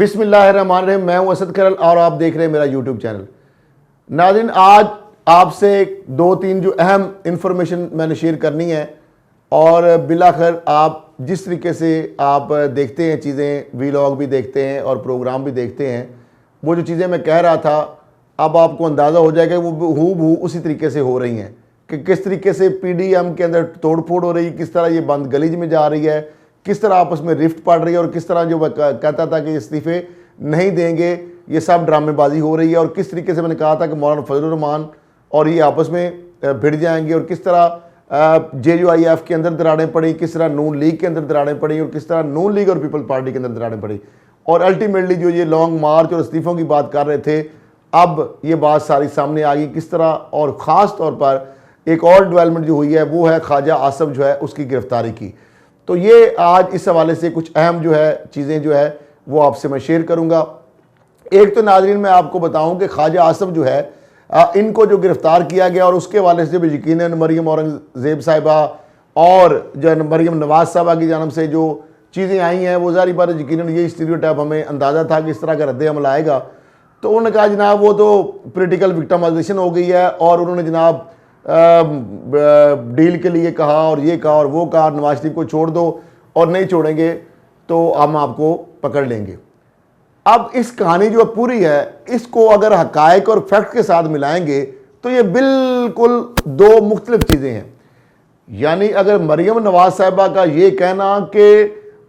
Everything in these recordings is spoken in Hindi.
बिस्मिल्लाहिर्रहमानिर्रहीम। मैं हूं असद खरल और आप देख रहे हैं मेरा यूट्यूब चैनल। नाज़रीन, आज आपसे दो तीन जो अहम इंफॉर्मेशन मैंने शेयर करनी है और बिलाखिर आप जिस तरीके से आप देखते हैं चीज़ें, वीलॉग भी देखते हैं और प्रोग्राम भी देखते हैं, वो जो चीज़ें मैं कह रहा था अब आपको अंदाज़ा हो जाएगा वो हूबहू उसी तरीके से हो रही हैं कि किस तरीके से पीडीएम के अंदर तोड़ फोड़ हो रही है, किस तरह ये बंद गलीज में जा रही है, किस तरह आपस में रिफ्ट पड़ रही है और किस तरह जो कहता था कि इस्तीफे नहीं देंगे, ये सब ड्रामेबाजी हो रही है। और किस तरीके से मैंने कहा था कि मौलाना फजलुर रहमान और ये आपस में भिड़ जाएंगे और किस तरह JUIF के अंदर दरारें पड़ी, किस तरह नून लीग के अंदर दरारें पड़ी और किस तरह नून लीग और पीपल पार्टी के अंदर दरारें पड़ी और अल्टीमेटली जो ये लॉन्ग मार्च और इस्तीफ़ों की बात कर रहे थे, अब ये बात सारी सामने आ गई किस तरह। और ख़ास तौर पर एक और डेवलपमेंट जो हुई है वो है ख्वाजा आसिफ जो है उसकी गिरफ्तारी की। तो ये आज इस हवाले से कुछ अहम जो है चीज़ें जो है वो आपसे मैं शेयर करूँगा। एक तो नाज़रीन मैं आपको बताऊँ कि ख्वाजा आसिफ जो है इनको जो गिरफ़्तार किया गया और उसके हवाले से भी यकीनन मरियम औरंगज़ेब साहिबा और जो मरियम नवाज़ साहिबा की जानब से जो चीज़ें आई हैं वो ज़ाहिर बात यकीनन ये स्टीरियोटाइप हमें अंदाज़ा था कि इस तरह का रद्द अमल आएगा। तो उन्होंने कहा जनाब वो तो पोलिटिकल विक्टिमाइजेशन हो गई है और उन्होंने जनाब डील के लिए कहा और ये कहा और वो कहा, नवाज शरीफ को छोड़ दो और नहीं छोड़ेंगे तो हम आपको पकड़ लेंगे। अब इस कहानी जो पूरी है इसको अगर हकायक और फैक्ट के साथ मिलाएंगे तो ये बिल्कुल दो मुख्तलिफ चीज़ें हैं। यानी अगर मरियम नवाज साहिबा का ये कहना कि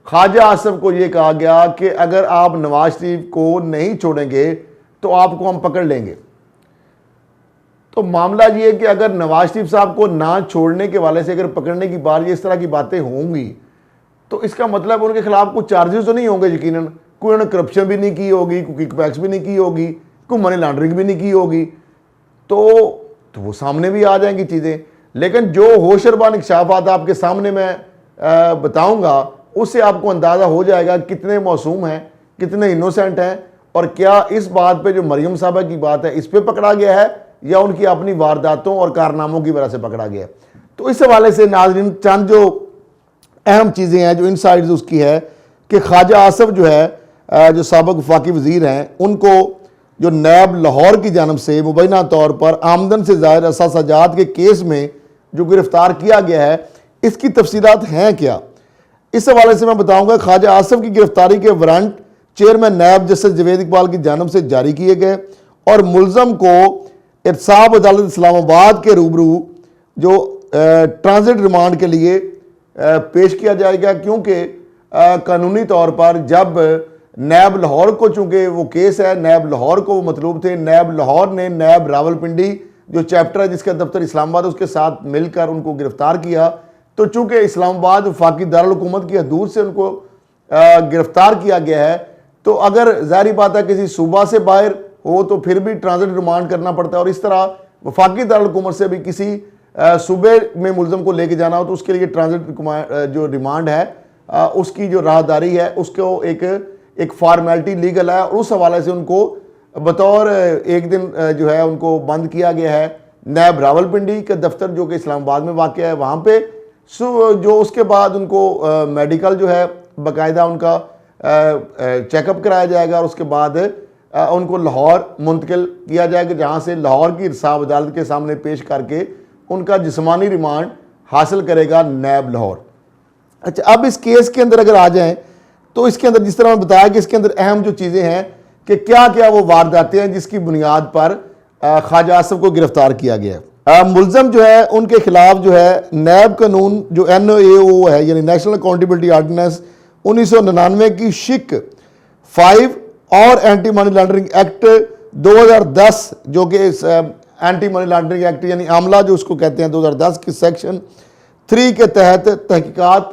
ख्वाजा आसिफ को ये कहा गया कि अगर आप नवाज शरीफ को नहीं छोड़ेंगे तो आपको हम पकड़ लेंगे, तो मामला ये है कि अगर नवाज शरीफ साहब को ना छोड़ने के वाले से अगर पकड़ने की बार ये इस तरह की बातें होंगी तो इसका मतलब उनके खिलाफ कुछ चार्जेस तो नहीं होंगे यकीनन। कोई उन्होंने करप्शन भी नहीं की होगी, कोई किकबैक्स भी नहीं की होगी, कोई मनी लॉन्ड्रिंग भी नहीं की होगी, तो वो सामने भी आ जाएंगी चीज़ें। लेकिन जो होशरबान इंकशाफात आपके सामने मैं बताऊँगा उससे आपको अंदाज़ा हो जाएगा कितने मासूम हैं, कितने इनोसेंट हैं और क्या इस बात पे जो मरियम साहबा की बात है इस पर पकड़ा गया है या उनकी अपनी वारदातों और कारनामों की वजह से पकड़ा गया। तो इस हवाले से नाज़रीन चंद जो अहम चीज़ें हैं जो इनसाइड्स उसकी है कि ख्वाजा आसिफ जो है जो साबिक़ वफाकी वज़ीर हैं उनको जो नैब लाहौर की जानब से मुबैना तौर पर आमदन से ज़ाहिर असासाजात के केस में जो गिरफ़्तार किया गया है इसकी तफसीलात हैं क्या, इस हवाले से मैं बताऊँगा। ख्वाजा आसिफ की गिरफ़्तारी के warrant chairman NAB justice Javed Iqbal की जानब से जारी किए गए और मुलज़म को एहतसाब अदालत इस्लामाबाद के रूबरू जो ट्रांजिट रिमांड के लिए पेश किया जाएगा, क्योंकि कानूनी तौर पर जब नैब लाहौर को, चूँकि वो केस है नैब लाहौर को वो मतलूब थे, नैब लाहौर ने नैब रावलपिंडी जो चैप्टर है जिसका दफ्तर इस्लामाबाद उसके साथ मिलकर उनको गिरफ़्तार किया। तो चूँकि इस्लामाबाद वफाकी दारुल हुकूमत की हदूद से उनको गिरफ़्तार किया गया है, तो अगर ज़ाहिर बात है किसी सूबा से बाहर हो तो फिर भी ट्रांजिट रिमांड करना पड़ता है और इस तरह वफाकी दारुल हुकूमत से भी किसी सूबे में मुलज़म को लेके जाना हो तो उसके लिए ट्रांजिट जो रिमांड है उसकी जो राहदारी है उसको एक फॉर्मेलिटी लीगल है और उस हवाले से उनको बतौर एक दिन जो है उनको बंद किया गया है नैब रावलपिंडी का दफ्तर जो कि इस्लामाबाद में वाक़ है वहाँ पे। जो उसके बाद उनको मेडिकल जो है बाकायदा उनका चेकअप कराया जाएगा और उसके बाद उनको लाहौर मुंतकिल किया जाएगा, जहाँ से लाहौर की इंसाफ अदालत के सामने पेश करके उनका जिस्मानी रिमांड हासिल करेगा नैब लाहौर। अच्छा, अब इस केस के अंदर अगर आ जाएं तो इसके अंदर जिस तरह मैं बताया कि इसके अंदर अहम जो चीज़ें हैं कि क्या क्या वो वारदातें हैं जिसकी बुनियाद पर ख्वाजा आसिफ को गिरफ़्तार किया गया है। मुलज़म जो है उनके खिलाफ जो है नैब कानून जो NAO है यानी नेशनल अकाउंटेबिलिटी ऑर्डिनेंस 1999 की शिक 5 और एंटी मनी लॉन्ड्रिंग एक्ट 2010 जो कि एंटी मनी लॉन्ड्रिंग एक्ट यानी आमला जो उसको कहते हैं 2010 की सेक्शन 3 के तहत तहकीकात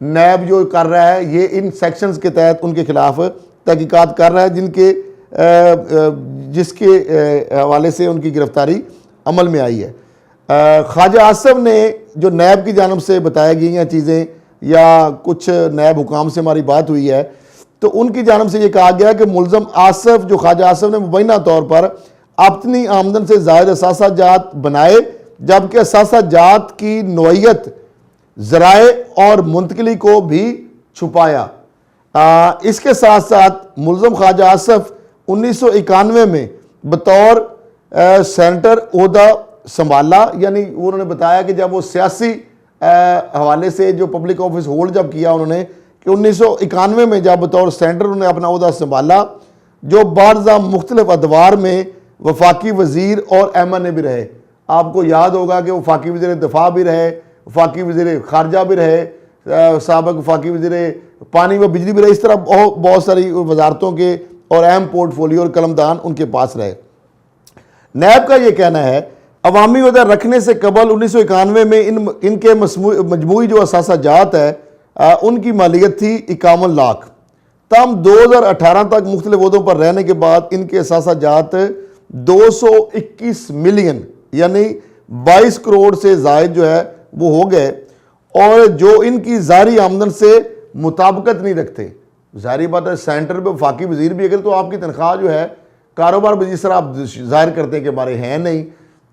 नैब जो कर रहा है, ये इन सेक्शंस के तहत उनके खिलाफ तहकीकात कर रहा है जिसके हवाले से उनकी गिरफ्तारी अमल में आई है। ख्वाजा आसिफ ने जो नैब की जानब से बताई गई हैं चीज़ें या कुछ नैब हुकाम से हमारी बात हुई है तो उनकी जानब से ये कहा गया कि मुलज़म आसिफ जो ख्वाजा आसिफ ने मुबैना तौर पर अपनी आमदन से ज़ाहिर असासाजात बनाए, जबकि असासाजात की नौइयत ज़राए और मुंतकिली को भी छुपाया। इसके साथ साथ मुल्ज़म ख्वाजा आसफ 1991 में बतौर सेनेटर ओहदा संभाला, यानी उन्होंने बताया कि जब वो सियासी हवाले से जो पब्लिक ऑफिस होल्ड जब किया उन्होंने कि 1991 में जब बतौर सेनेटर उन्होंने अपना ओहदा संभाला, जो बारज़ा मुख्तलिफ अदवार में वफाकी वज़ीर और एमएनए भी रहे। आपको याद होगा कि वफाकी वज़ीर दिफा भी रहे, वफाकी वज़ीर खारजा भी रहे, साबिक़ वफाकी वज़ीर पानी व बिजली भी रहे। इस तरह बहुत सारी वजारतों के और अहम पोर्टफोलियो और कलमदान उनके पास रहे। नैब का ये कहना है अवामी ओहदा रखने से कबल 1991 में इनके मजमूई जो असासाजात है उनकी मालियत थी 51 लाख। तम 2018 तक मुख्तलिफ ओहदों पर रहने के बाद इनके असासाजात 221 मिलियन यानी 22 करोड़ से ज़ायद जो है वो हो गए, और जो इनकी ज़ारी आमदन से मुताबिकत नहीं रखते। ज़ाहिर बात है सेंटर पे वफाकी वज़ीर भी अगर तो आपकी तनख्वाह जो है कारोबार में जिस तरह आप ज़ाहिर करते हैं कि हमारे हैं नहीं,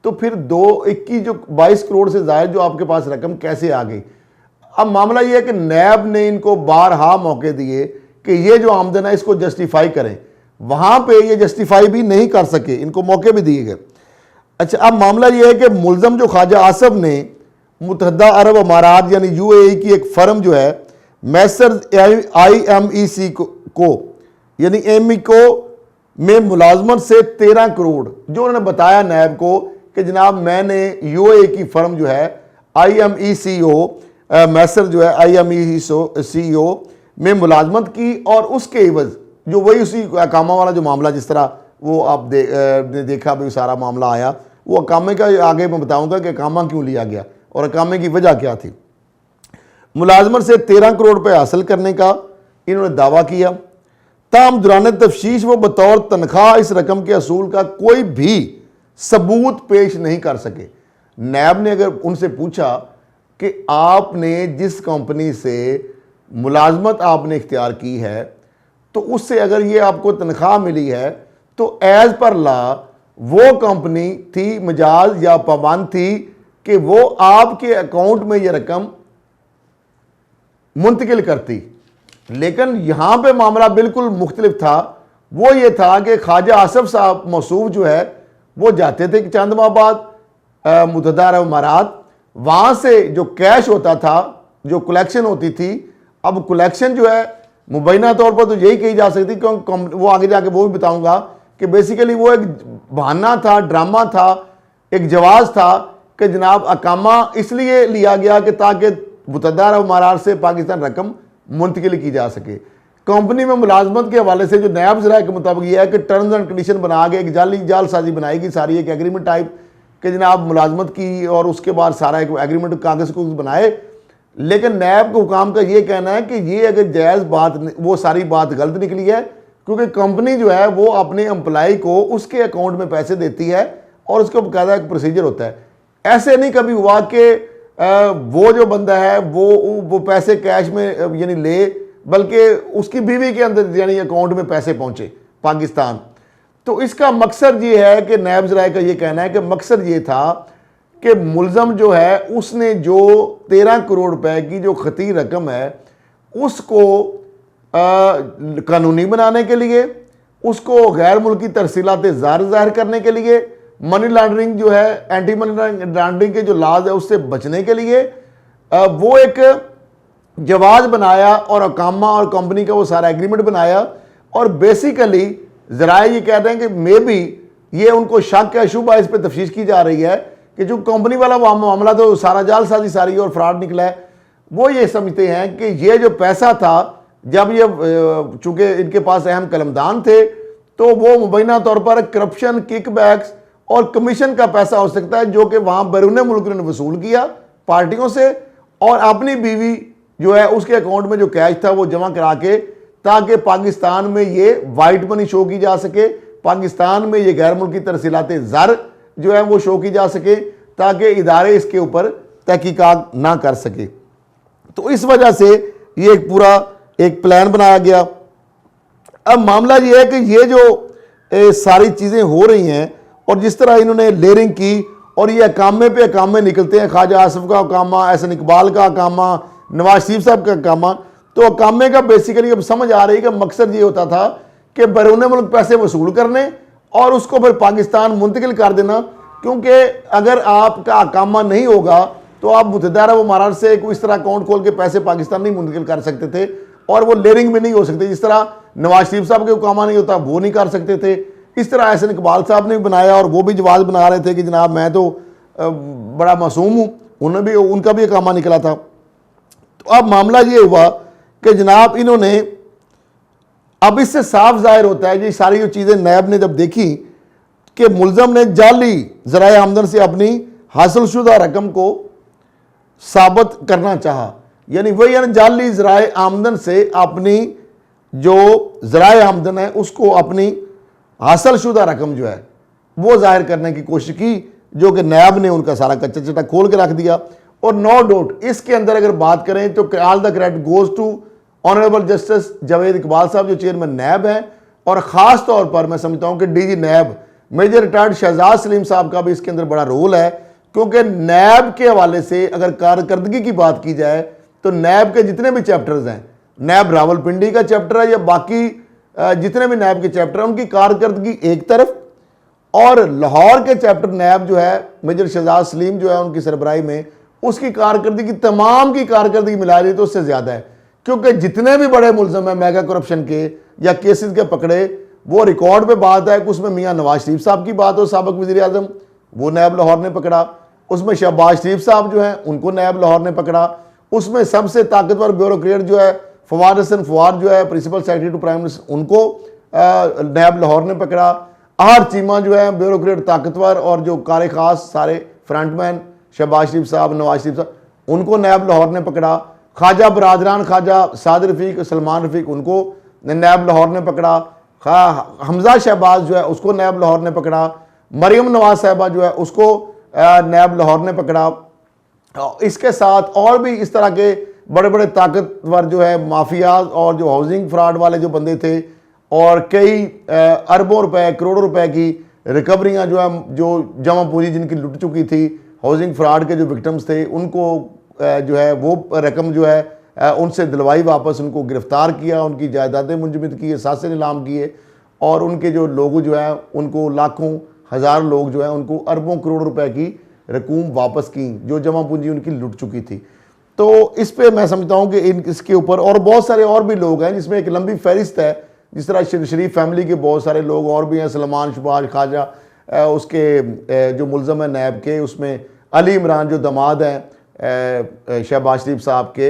तो फिर 221 जो 22 करोड़ से ज़ायद जो आपके पास रकम कैसे आ गई। अब मामला ये है कि नैब ने इनको बारहा मौके दिए कि ये जो आमदन है इसको जस्टिफाई करें, वहाँ पे ये जस्टिफाई भी नहीं कर सके, इनको मौके भी दिए गए। अच्छा, अब मामला ये है कि मुल्ज़म जो ख्वाजा आसफ ने मुत्तहदा अरब अमारात यानी यूएई की एक फ़र्म जो है मैसर्स IMEC को यानी एमिको में मुलाजमत से 13 करोड़ जो उन्होंने बताया नैब को कि जनाब मैंने यूएई की फ़र्म जो है IMECO मैसर जो है IMECO में मुलाजमत की, और उसके एवज जो वही उसी अकामा वाला जो मामला जिस तरह वो आप देखा भी सारा मामला आया, वो अकामे का आगे मैं बताऊंगा कि अकामा क्यों लिया गया और अकामे की वजह क्या थी। मुलाजमत से 13 करोड़ रुपये हासिल करने का इन्होंने दावा किया। ताम दौरान तफ्शीश वो बतौर तनख्वाह इस रकम के असूल का कोई भी सबूत पेश नहीं कर सके। नैब ने अगर उनसे पूछा कि आपने जिस कंपनी से मुलाजमत आपने इख्तियार की है तो उससे अगर ये आपको तनख्वाह मिली है तो एज पर ला वो कंपनी थी मजाज या पाबंद थी कि वो आपके अकाउंट में ये रकम मुंतकिल करती। लेकिन यहां पे मामला बिल्कुल मुख्तलिफ था। वो ये था कि ख्वाजा आसफ साहब मौसूफ जो है वो जाते थे कि चंद माह बाद मुत्तहदा अरब अमारात, वहां से जो कैश होता था, जो कलेक्शन होती थी, अब कलेक्शन जो है मुबैना तौर पर तो यही कही जा सकती, क्योंकि वो आगे जाके वो भी बताऊंगा कि बेसिकली वो एक बहाना था, ड्रामा था, एक जवाब था कि जनाब अकामा इसलिए लिया गया कि ताकि मुत्तहदा अरब अमारात से पाकिस्तान रकम मुंतकिल की जा सके। कंपनी में मुलाजमत के हवाले से जो नैब ज़राए के मुताबिक यह है कि टर्म्स एंड कंडीशन बना के एक जालसाजी बनाएगी सारी, एक एग्रीमेंट टाइप कि जनाब मुलाजमत की, और उसके बाद सारा एक एग्रीमेंट कागज़ को बनाए। लेकिन नैब के हुकाम का ये कहना है कि ये अगर जायज़ बात, वो सारी बात गलत निकली है, क्योंकि कंपनी जो है वो अपने एम्प्लॉय को उसके अकाउंट में पैसे देती है और उसका बाकायदा एक प्रोसीजर होता है। ऐसे नहीं कभी हुआ कि वो जो बंदा है वो पैसे कैश में यानी ले, बल्कि उसकी बीवी के अंदर यानी अकाउंट में पैसे पहुंचे पाकिस्तान। तो इसका मकसद ये है कि नैब ज़राए का ये कहना है कि मकसद ये था कि मुल्ज़म जो है उसने जो 13 करोड़ रुपए की जो खती रकम है उसको कानूनी बनाने के लिए, उसको गैर मुल्की तरसीलात ज़ाहिर करने के लिए, मनी लॉन्ड्रिंग जो है, एंटी मनी लॉन्ड्रिंग के जो लाज है उससे बचने के लिए वो एक जवाज बनाया और अकामा और कंपनी का वो सारा एग्रीमेंट बनाया। और बेसिकली ज़राए ये कहते हैं कि मे बी ये उनको शक है, शुबा इस पर तफ्तीश की जा रही है कि जो कंपनी वाला मामला तो सारा जालसाजी सारी और फ्रॉड निकला है। वो ये समझते हैं कि ये जो पैसा था, जब ये चूंकि इनके पास अहम कलमदान थे तो वो मुबैना तौर पर करप्शन, किकबैक्स और कमीशन का पैसा हो सकता है जो कि वहाँ बैरून मुल्क ने वसूल किया पार्टियों से, और अपनी बीवी जो है उसके अकाउंट में जो कैश था वो जमा करा के, ताकि पाकिस्तान में ये वाइट मनी शो की जा सके, पाकिस्तान में ये गैर मुल्की तरसीलात ज़र जो है वो शो की जा सके, ताकि इदारे इसके ऊपर तहकीकात ना कर सके। तो इस वजह से ये एक पूरा एक प्लान बनाया गया। अब मामला ये है कि ये जो सारी चीज़ें हो रही हैं और जिस तरह इन्होंने लेयरिंग की, और ये अकामे पे अकामे निकलते हैं, ख्वाजा आसफ का अकामा, एहसन इकबाल का अकामा, नवाज शरीफ साहब का अकामा, तो अकामे का बेसिकली अब समझ आ रही है कि मकसद ये होता था कि बैरून मुल्क पैसे वसूल करने और उसको फिर पाकिस्तान मुंतकिल कर देना, क्योंकि अगर आपका अकामा नहीं होगा तो आप मुतहदा अरब इमारात से कोई इस तरह अकाउंट खोल के पैसे पाकिस्तान नहीं मुंतकिल कर सकते थे और वो लेयरिंग भी नहीं हो सकते। जिस तरह नवाज शरीफ साहब के अकामा नहीं होता वो नहीं कर सकते थे, इस तरह एहसन इकबाल साहब ने भी बनाया और वो भी जवाब बना रहे थे कि जनाब मैं तो बड़ा मासूम हूँ, उन्हें भी उनका भी अकामा निकला था। तो अब मामला ये हुआ कि जनाब इन्होंने, अब इससे साफ जाहिर होता है, ये सारी जो चीज़ें नैब ने जब देखी कि मुलजम ने जाली ज़राए आमदन से अपनी हासिलशुदा रकम को साबित करना चाहा, यानी वही है जाली ज़राए आमदन से अपनी जो ज़राए आमदन है उसको अपनी हासिलशुदा रकम जो है वो जाहिर करने की कोशिश की, जो कि नैब ने उनका सारा कच्चा चिट्ठा खोल के रख दिया। और नो डाउट इसके अंदर अगर बात करें तो all the credit goes to honourable justice Javed Iqbal sahab जो चेयरमैन नैब हैं, और ख़ास तौर पर मैं समझता हूं कि DG NAB major retired Shahzad Saleem sahab का भी इसके अंदर बड़ा रोल है, क्योंकि नैब के हवाले से अगर कारकर्दगी की बात की जाए तो नैब के जितने भी चैप्टर्स हैं, नैब रावलपिंडी का चैप्टर है या बाकी जितने भी नैब के चैप्टर हैं, उनकी कारकर्दगी एक तरफ, और लाहौर के चैप्टर नैब जो है मेजर शहजाद सलीम जो है उनकी सरबराही में, उसकी कारकर्दगी तमाम की कारकर्दगी मिला रही तो उससे ज़्यादा है, क्योंकि जितने भी बड़े मुल्ज़म हैं मेगा करप्शन के या केसेस के पकड़े, वो रिकॉर्ड पे बात है कि उसमें मियाँ नवाज शरीफ साहब की बात हो, साबिक वज़ीर आज़म, वो नैब लाहौर ने पकड़ा, उसमें शहबाज शरीफ साहब जो हैं उनको नैब लाहौर ने पकड़ा, उसमें सबसे ताकतवर ब्यूरोक्रेट जो है फवाद हसन फवाद जो है principal secretary to prime minister, उनको नैब लाहौर ने पकड़ा, आहर चीमा जो है ब्यूरोक्रेट ताकतवर और जो कार खास सारे फ्रंटमैन शहबाज शरीफ साहब नवाज शरीफ साहब, उनको नैब लाहौर ने पकड़ा, ख्वाजा बरादरान ख्वाजा साद रफ़ीक सलमान रफ़ीक उनको नैब लाहौर ने पकड़ा, हमजा शहबाज जो है उसको नैब लाहौर ने पकड़ा, मरियम नवाज साहबा जो है उसको नैब लाहौर ने पकड़ा। इसके साथ और भी इस तरह के बड़े बड़े ताकतवर जो है माफिया और जो हाउसिंग फ्रॉड वाले जो बंदे थे, और कई अरबों रुपए करोड़ों रुपए की रिकवरियां जो है, जो जमा पूंजी जिनकी लुट चुकी थी, हाउसिंग फ्रॉड के जो विक्टिम्स थे उनको जो है वो रकम जो है उनसे दिलवाई वापस, उनको गिरफ्तार किया, उनकी जायदादें मुंजमद की, एहसासे नीलाम किए, और उनके जो लोग जो हैं उनको लाखों हज़ार लोग जो हैं उनको अरबों करोड़ रुपए की रकूम वापस की जो जमा पूंजी उनकी लुट चुकी थी। तो इस पे मैं समझता हूँ कि इसके ऊपर और बहुत सारे और भी लोग हैं, जिसमें एक लंबी फहरिस्त है, जिस तरह शरीफ फैमिली के बहुत सारे लोग और भी हैं, सलमान शहबाज ख्वाजा, उसके जो मुल्ज़म है नैब के, उसमें अली इमरान जो दमाद हैं शहबाज शरीफ साहब के,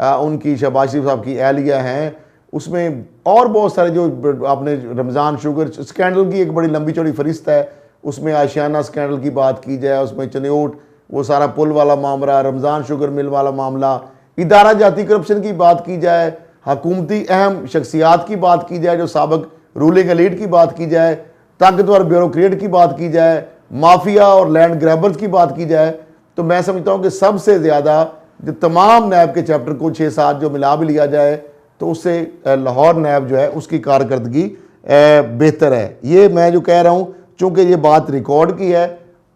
उनकी शहबाज शरीफ साहब की एहलिया हैं, उसमें और बहुत सारे जो आपने रमज़ान शुगर स्कैंडल की एक बड़ी लंबी चौड़ी फरिस्त है, उसमें आशियाना स्कैंडल की बात की जाए, उसमें चनियोट वो सारा पुल वाला मामला, रमज़ान शुगर मिल वाला मामला, इदारा जाती करप्शन की बात की जाए, हकूमती अहम शख्सियात की बात की जाए, जो साबिक रूलिंग एलीट की बात की जाए, ताकतवर ब्यूरोक्रेट की बात की जाए, माफिया और लैंड ग्रैबर्स की बात की जाए, तो मैं समझता हूँ कि सबसे ज़्यादा जो तमाम नैब के चैप्टर को 6-7 जो मिला भी लिया जाए तो उससे लाहौर नैब जो है उसकी कारकर्दगी बेहतर है। ये मैं जो कह रहा हूँ, चूँकि ये बात रिकॉर्ड की है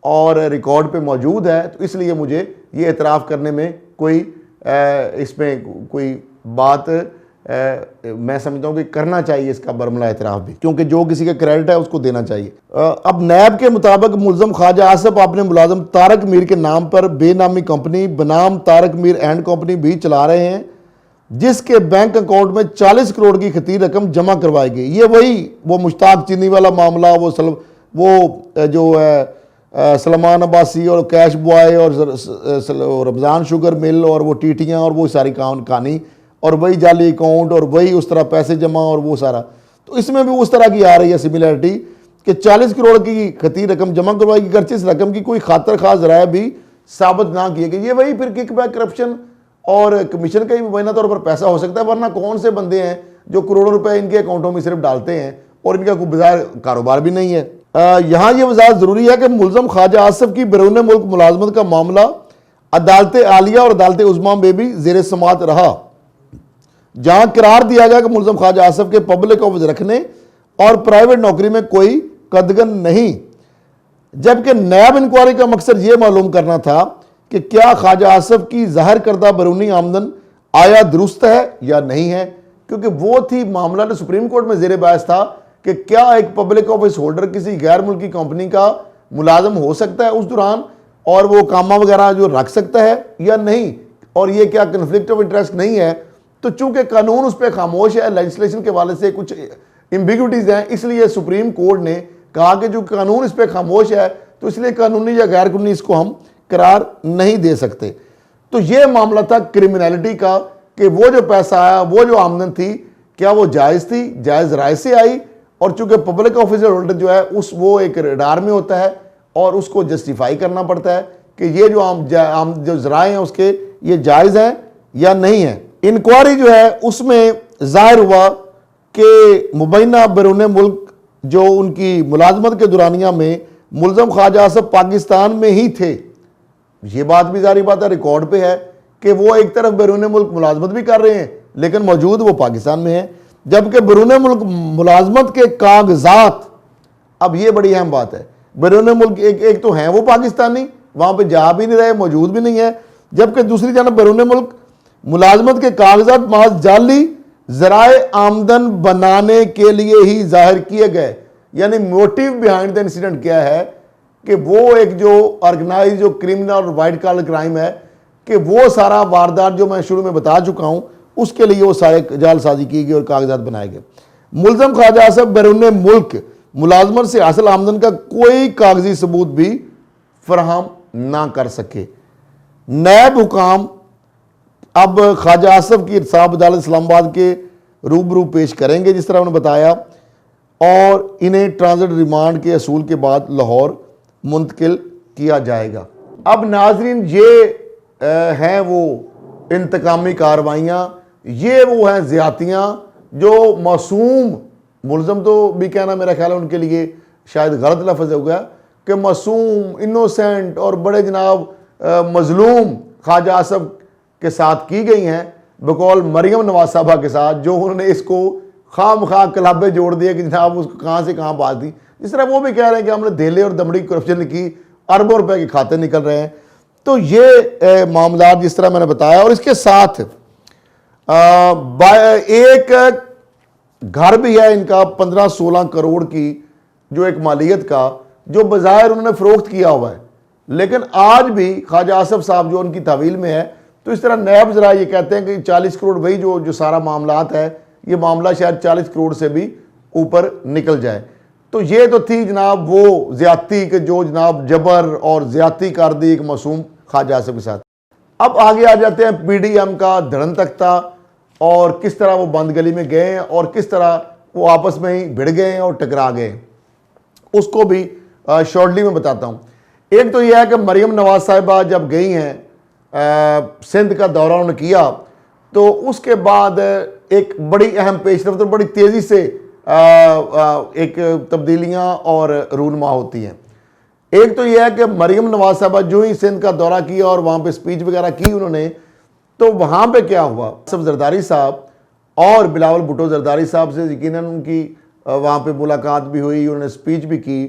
और रिकॉर्ड पे मौजूद है, तो इसलिए मुझे ये एतराफ़ करने में कोई इसमें कोई बात मैं समझता हूँ कि करना चाहिए, इसका बरमला एतराफ़ भी, क्योंकि जो किसी का क्रेडिट है उसको देना चाहिए। अब नैब के मुताबिक मुल्ज़म ख्वाजा आसिफ अपने मुलाजम तारक मीर के नाम पर बेनामी कंपनी बनाम तारक मीर एंड कंपनी भी चला रहे हैं, जिसके बैंक अकाउंट में 40 करोड़ की खती रकम जमा करवाई गई। ये वही वो मुश्ताक चीनी वाला मामला, वो जो है सलमान अब्बासी और कैश बॉय और रमज़ान शुगर मिल और वो टीटियाँ और वो सारी कहानी, और वही जाली अकाउंट और वही उस तरह पैसे जमा और वो सारा, तो इसमें भी उस तरह की आ रही है सिमिलरिटी कि 40 करोड़ की खती रकम जमा करवाई गई, गर्चे इस रकम की कोई खातर खास ज़राया भी साबित ना किए गए। ये वही फिर किकबैक करप्शन और कमीशन का ही मुबैना तौर पर पैसा हो सकता है, वरना कौन से बंदे हैं जो करोड़ों रुपए इनके अकाउंटों में सिर्फ डालते हैं और इनका कोई बाजार कारोबार भी नहीं है। यहाँ ये वजाहत ज़रूरी है कि मुल्ज़म ख्वाजा आसिफ की बैरून मुल्क मुलाजमत का मामला अदालत आलिया और अदालत उज़्मा में भी ज़ेर समात रहा, जहाँ करार दिया गया कि मुल्ज़म ख्वाजा आसिफ के पब्लिक ऑफिस रखने और प्राइवेट नौकरी में कोई कदगन नहीं, जबकि नैब इंक्वायरी का मकसद ये मालूम करना था कि क्या ख्वाजा आसिफ की ज़ाहिर करदा बैरूनी आमदन आया दुरुस्त है या नहीं है, क्योंकि वो थी मामला ने सुप्रीम कोर्ट में ज़ेर बहस था कि क्या एक पब्लिक ऑफिस होल्डर किसी गैर मुल्की कंपनी का मुलाजम हो सकता है उस दौरान, और वो कामा वगैरह जो रख सकता है या नहीं, और ये क्या कन्फ्लिक्ट ऑफ इंटरेस्ट नहीं है। तो चूंकि कानून उस पर खामोश है, लेजिस्लेशन के वाले से कुछ एम्बिग्यूटीज हैं, इसलिए सुप्रीम कोर्ट ने कहा कि जो कानून इस पर खामोश है तो इसलिए कानूनी या गैर कानूनी इसको हम करार नहीं दे सकते। तो ये मामला था क्रिमिनलिटी का कि वो जो पैसा आया, वो जो आमदन थी, क्या वो जायज़ थी, जायज़ राय से आई, और चूंकि पब्लिक ऑफिसर होल्डर जो है वो एक रडार में होता है और उसको जस्टिफाई करना पड़ता है कि ये जो आम जो ज़राए हैं उसके ये जायज़ है या नहीं है। इंक्वायरी जो है उसमें जाहिर हुआ कि मुबैना बैरून मुल्क जो उनकी मुलाजमत के दुरानिया में मुलजम ख्वाजा आसिफ पाकिस्तान में ही थे। ये बात भी जारी बात है, रिकॉर्ड पे है कि वो एक तरफ बैरून मुल्क मुलाजमत भी कर रहे हैं लेकिन मौजूद वो पाकिस्तान में है, जबकि बैरून मुल्क मुलाजमत के कागजात, अब ये बड़ी अहम बात है, बैरून मुल्क एक तो हैं वो पाकिस्तानी, वहाँ पे जा भी नहीं रहे, मौजूद भी नहीं है, जबकि दूसरी जानब बैरून मुल्क मुलाजमत के कागजात महज जाली ज़राए आमदन बनाने के लिए ही जाहिर किए गए। यानी मोटिव बिहाइंड द इंसिडेंट क्या है कि वो एक जो ऑर्गेनाइज जो क्रिमिनल और वाइट कॉलर क्राइम है कि वो सारा वारदात जो मैं शुरू में बता चुका हूँ उसके लिए वो सारे जालसाजी की गई और कागजात बनाए गए। मुलजम ख्वाजा आसिफ बैरून मुल्क मुलाजमत से हासिल आमदन का कोई कागजी सबूत भी फराहम ना कर सके। नैब हुकाम अब ख्वाजा आसिफ की इंसाफ अदालत इस्लामाबाद के रूबरू पेश करेंगे जिस तरह उन्होंने बताया, और इन्हें ट्रांजिट रिमांड के असूल के बाद लाहौर मुंतकिल किया जाएगा। अब नाजरीन ये हैं वो इंतकामी कार्रवाइयाँ, ये वो हैं ज़्यादतियाँ जो मासूम मुलजम तो भी कहना मेरा ख्याल है उनके लिए शायद गलत लफ्ज़ हो गया कि मासूम इनोसेंट और बड़े जनाब मजलूम ख्वाजा आसिफ के साथ की गई हैं, बकौल मरियम नवाज साहबा के साथ, जो उन्होंने इसको खाम खा कलाबे जोड़ दिए कि जनाब उसको कहाँ से कहाँ बात दी। जिस तरह वो भी कह रहे हैं कि हमने धेले और दमड़ी करप्शन की, अरबों रुपए के खाते निकल रहे हैं। तो ये मामला जिस तरह मैंने बताया, और इसके साथ एक घर भी है इनका 15-16 करोड़ की जो एक मालियत का, जो बज़ाहिर उन्होंने फ़रोख्त किया हुआ है, लेकिन आज भी ख्वाजा आसिफ साहब जो उनकी तहवील में है, तो इस तरह नैब ज़रा ये कहते हैं कि 40 करोड़ वही जो सारा मामलात है, ये मामला शायद 40 करोड़ से भी ऊपर निकल जाए। तो ये तो थी जनाब वो ज़्यादती के जो जनाब जबर और ज़्यादती कर दी एक मासूम ख्वाजा आसिफ के साथ। अब आगे आ जाते हैं PDM का धड़न तख्ता, और किस तरह वो बंद गली में गए हैं और किस तरह वो आपस में ही भिड़ गए हैं और टकरा गए, उसको भी शॉर्टली में बताता हूँ। एक तो यह है कि मरियम नवाज साहिबा जब गई हैं सिंध का दौरा उन्होंने किया, तो उसके बाद एक बड़ी अहम पेशरफ्त और बड़ी तेज़ी से एक तब्दीलियाँ और रूनमा होती हैं। एक तो यह है कि मरियम नवाज साहिबा जो ही सिंध का दौरा किया और वहाँ पे स्पीच वगैरह की उन्होंने, तो वहाँ पे क्या हुआ, सब जरदारी साहब और बिलावल भुट्टो जरदारी साहब से यकीनन उनकी वहाँ पे मुलाकात भी हुई, उन्होंने स्पीच भी की।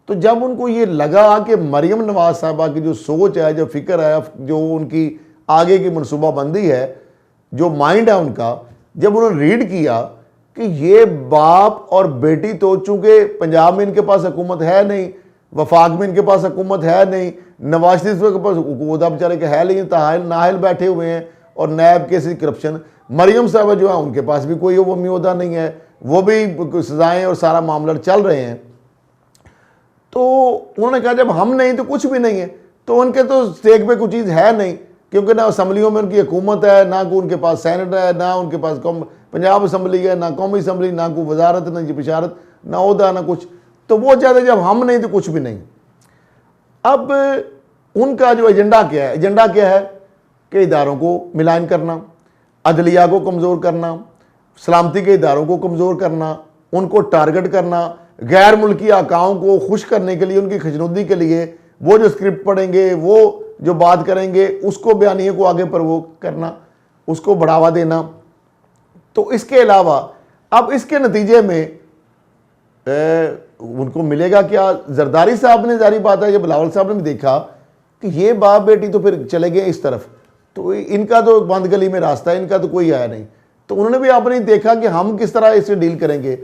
तो जब उनको ये लगा कि मरियम नवाज साहबा की जो सोच है, जो फ़िक्र है, जो उनकी आगे की मनसूबाबंदी है, जो माइंड है उनका, जब उन्होंने रीड किया कि ये बाप और बेटी तो चूँकि पंजाब में इनके पास हुकूमत है नहीं, वफाक में इनके पास हुकूमत है नहीं, नवाज शरीफ के पास उहदा बेचारे के है नहीं, नाहल बैठे हुए हैं, और नैब केसी करप्शन, मरियम साहबा जो है उनके पास भी कोई वो उहदा नहीं है, वो भी सजाएँ और सारा मामला चल रहे हैं। तो उन्होंने कहा जब हम नहीं तो कुछ भी नहीं है, तो उनके तो स्टेक पे कुछ चीज़ है नहीं, क्योंकि ना असम्बलियों में उनकी हुकूमत है, ना कोई उनके पास सैनेट है, ना उनके पास पंजाब असम्बली है, ना कौमी असम्बली, ना कोई वजारत, ना बिशारत, ना उहदा, ना कुछ। तो वो चाहते जब हम नहीं तो कुछ भी नहीं। अब उनका जो एजेंडा क्या है, एजेंडा क्या है कि इदारों को मिलान करना, अदलिया को कमज़ोर करना, सलामती के इदारों को कमज़ोर करना, उनको टारगेट करना, गैर मुल्की आकाओं को खुश करने के लिए, उनकी खजनुद्दी के लिए वो जो स्क्रिप्ट पढ़ेंगे, वो जो बात करेंगे, उसको बयानिए को आगे प्रवोक करना, उसको बढ़ावा देना। तो इसके अलावा अब इसके नतीजे में उनको मिलेगा क्या? जरदारी साहब ने, जारी बात है, ये बिलावल साहब ने भी देखा कि ये बाप बेटी तो फिर चले गए इस तरफ, तो इनका तो बंद गली में रास्ता है, इनका तो कोई आया नहीं। तो उन्होंने भी आपने देखा कि हम किस तरह इससे डील करेंगे।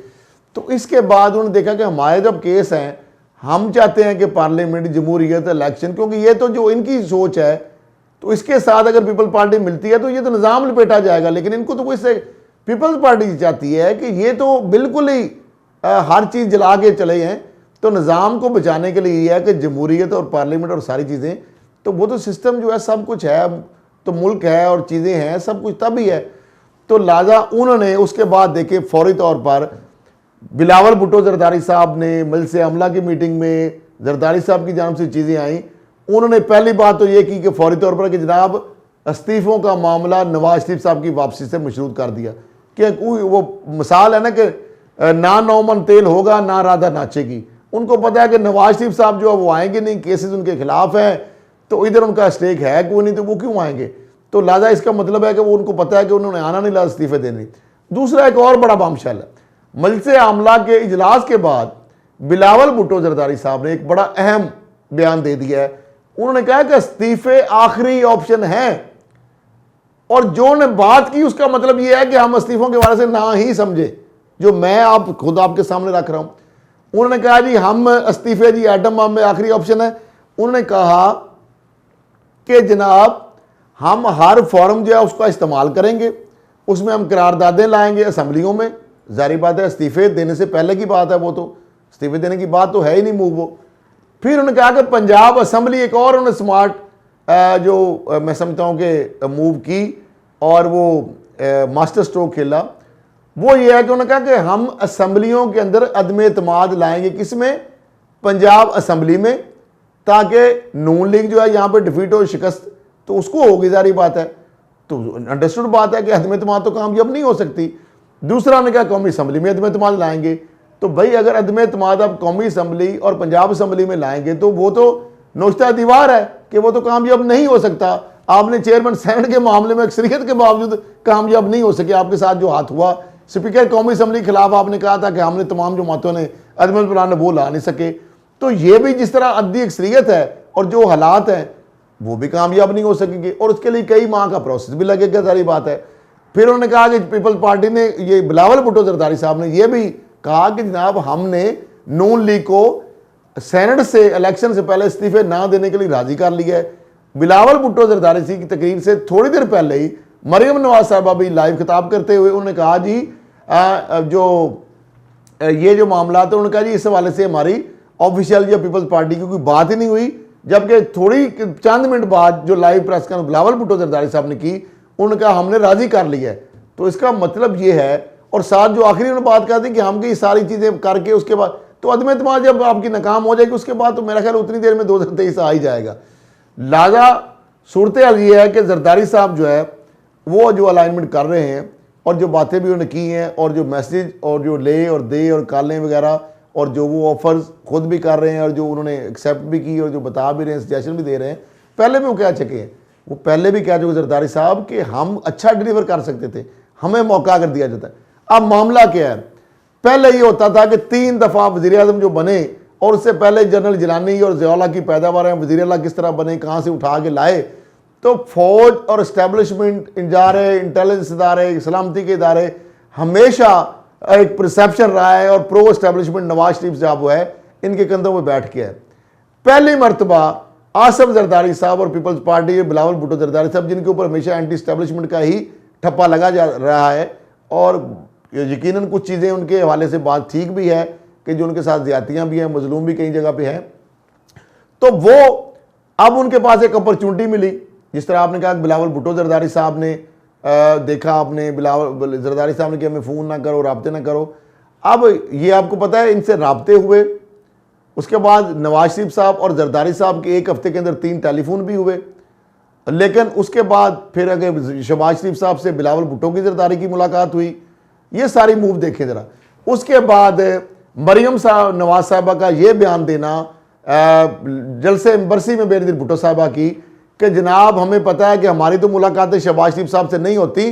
तो इसके बाद उन्होंने देखा कि हमारे जब केस हैं, हम चाहते हैं कि पार्लियामेंट, जमहूरियत, इलेक्शन, क्योंकि ये तो जो इनकी सोच है, तो इसके साथ अगर पीपल पार्टी मिलती है तो ये तो निज़ाम लपेटा जाएगा। लेकिन इनको तो कोई से पीपल्स पार्टी चाहती है कि ये तो बिल्कुल ही हर चीज़ जला के चले हैं। तो निज़ाम को बचाने के लिए ये है कि जमहूरियत और पार्लियामेंट और सारी चीज़ें, तो वो तो सिस्टम जो है सब कुछ है, तो मुल्क है और चीज़ें हैं, सब कुछ तभी है। तो लिहाजा उन्होंने उसके बाद देखे फौरी तौर पर बिलावल भुट्टो जरदारी साहब ने मजलिस अमला की मीटिंग में जरदारी साहब की जानिब से चीज़ें आई। उन्होंने पहली बात तो ये की कि फौरी तौर पर कि जनाब इस्तीफ़ों का मामला नवाज शरीफ साहब की वापसी से मशरूत कर दिया। कि वो मिसाल है ना कि ना 9 मन तेल होगा ना राधा नाचेगी। उनको पता है कि नवाज शरीफ साहब जो है वो आएंगे नहीं, केसेस उनके खिलाफ हैं, तो इधर उनका स्टेक है कोई नहीं, तो वो क्यों आएंगे। तो लिहाजा इसका मतलब है कि वो उनको पता है कि उन्होंने आना नहीं, लिहाजा इस्तीफे देने। दूसरा एक और बड़ा बामशल है, मजलिस आमला के इजलास के बाद बिलावल भुट्टो जरदारी साहब ने एक बड़ा अहम बयान दे दिया है। उन्होंने कहा कि इस्तीफे आखिरी ऑप्शन है, और जो ने बात की उसका मतलब यह है कि हम इस्तीफों के बारे से ना ही समझे, जो मैं आप खुद आपके सामने रख रहा हूं। उन्होंने कहा जी हम इस्तीफे जी एटम बम में आखिरी ऑप्शन है। उन्होंने कहा कि जनाब हम हर फॉर्म जो है उसका इस्तेमाल करेंगे, उसमें हम करारदादें लाएंगे असम्बलियों में। जारी बात है इस्तीफे देने से पहले की बात है, वो तो इस्तीफे देने की बात तो है ही नहीं मूव वो। फिर उन्होंने कहा कि पंजाब असम्बली एक और उन्होंने स्मार्ट जो मैं समझता हूँ कि मूव की और वो मास्टर स्ट्रोक खेला, वो ये है कि उन्होंने कहा कि हम असम्बलियों के अंदर अदम एतमाद लाएंगे, किसमें, पंजाब असम्बली में, ताकि नून लीग जो है यहाँ पे डिफीट हो, शिकस्त तो उसको होगी, जारी बात है। तो अंडरस्टूड बात है कि अदम एतमाद तो कामयाब नहीं हो सकती। दूसरा उन्होंने कहा कौमी असम्बली में अदम एतमाद लाएंगे। तो भाई अगर अदम एतमाद आप कौमी असम्बली और पंजाब असम्बली में लाएंगे तो वो तो नोश्ता दीवार है कि वो तो कामयाब नहीं हो सकता। आपने चेयरमैन सेनेट के मामले में अक्सरियत के बावजूद कामयाब नहीं हो सके। आपके साथ जो हाथ हुआ, स्पीकर कौमी असम्बली के खिलाफ आपने कहा था कि हमने तमाम जमातों ने अदम प्लान वो ला नहीं सके। तो ये भी जिस तरह अद्दी अक्सरियत है और जो हालात हैं वो भी कामयाब नहीं हो सकेंगे, और उसके लिए कई माह का प्रोसेस भी लगेगा, सारी बात है। फिर उन्होंने कहा कि पीपल्स पार्टी ने, ये बिलावल भुट्टो जरदारी साहब ने यह भी कहा कि जनाब हमने नून लीग को सेनेट से इलेक्शन से पहले इस्तीफे ना देने के लिए राजी कर लिया है। बिलावल भुट्टो जरदारी जी की तकरीर से थोड़ी देर पहले ही मरियम नवाज साहबा भी लाइव खिताब करते हुए उन्होंने कहा जी ये जो मामला था, उन्होंने कहा जी इस हवाले से हमारी ऑफिशियल या पीपल्स पार्टी की कोई बात ही नहीं हुई। जबकि थोड़ी चंद मिनट बाद जो live press conference Bilawal Bhutto Zardari साहब ने की, उन्होंने कहा हमने राजी कर लिया है। तो इसका मतलब ये है, और साथ जो आखिरी उन्होंने बात कहा थी कि हम ये सारी चीज़ें करके उसके बाद तो अदम एतमाद जब आपकी नाकाम हो जाएगी उसके बाद तो मेरा ख्याल उतनी देर में 2023 आ ही जाएगा। लिहाजा सूरत हाल ये है कि जरदारी साहब जो है वो जो अलाइनमेंट कर रहे हैं और जो बातें भी उन्होंने की हैं और जो मैसेज और जो ले और दे और कालें वगैरह और जो वो ऑफर्स खुद भी कर रहे हैं और जो उन्होंने एक्सेप्ट भी की और जो बता भी रहे हैं, सजेशन भी दे रहे हैं, पहले भी वो कह चुके हैं। वो पहले भी कह चुके जरदारी साहब कि हम अच्छा डिलीवर कर सकते थे, हमें मौका अगर दिया जाता है। अब मामला क्या है, पहले ये होता था कि 3 दफ़ा वज़ीर आज़म जो बने और उससे पहले जनरल जिलानी और ज़ियाउल्लाह की पैदावार है, वज़ीर आला किस तरह बने, कहाँ से उठा के लाए, तो फौज और इस्टेब्लिशमेंट इदारे, इंटेलिजेंस इदारे, सलामती के इदारे हमेशा एक परसेप्शन रहा है और प्रो इस्टेब्लिशमेंट नवाज शरीफ साहब वो है इनके कंधों में बैठ के है। पहली मरतबा आसिफ जरदारी साहब और पीपल्स पार्टी बिलावल भुट्टो जरदारी साहब, जिनके ऊपर हमेशा एंटी इस्टेब्लिशमेंट का ही ठप्पा लगा जा रहा है, और यकीनन कुछ चीज़ें उनके हवाले से बात ठीक भी है कि जो उनके साथ ज़्यादतियाँ भी हैं, मजलूम भी कई जगह पे हैं, तो वो अब उनके पास एक अपॉर्चुनिटी मिली। जिस तरह आपने कहा बिलावल भुट्टो जरदारी साहब ने देखा, आपने बिलावल जरदारी साहब ने कि हमें फ़ोन ना करो, राब्ते ना करो। अब ये आपको पता है इनसे राब्ते हुए, उसके बाद नवाज शरीफ साहब और जरदारी साहब के एक हफ्ते के अंदर 3 टेलीफोन भी हुए, लेकिन उसके बाद फिर अगर शहबाज शरीफ साहब से बिलावल भुट्टो की जरदारी की मुलाकात हुई। ये सारी मूव देखें ज़रा। उसके बाद मरियम साहब नवाज साहबा का ये बयान देना जलसे बरसी में बेनज़ीर भुट्टो साहबा की कि जनाब हमें पता है कि हमारी तो मुलाकातें शहबाज शरीफ साहब से नहीं होती,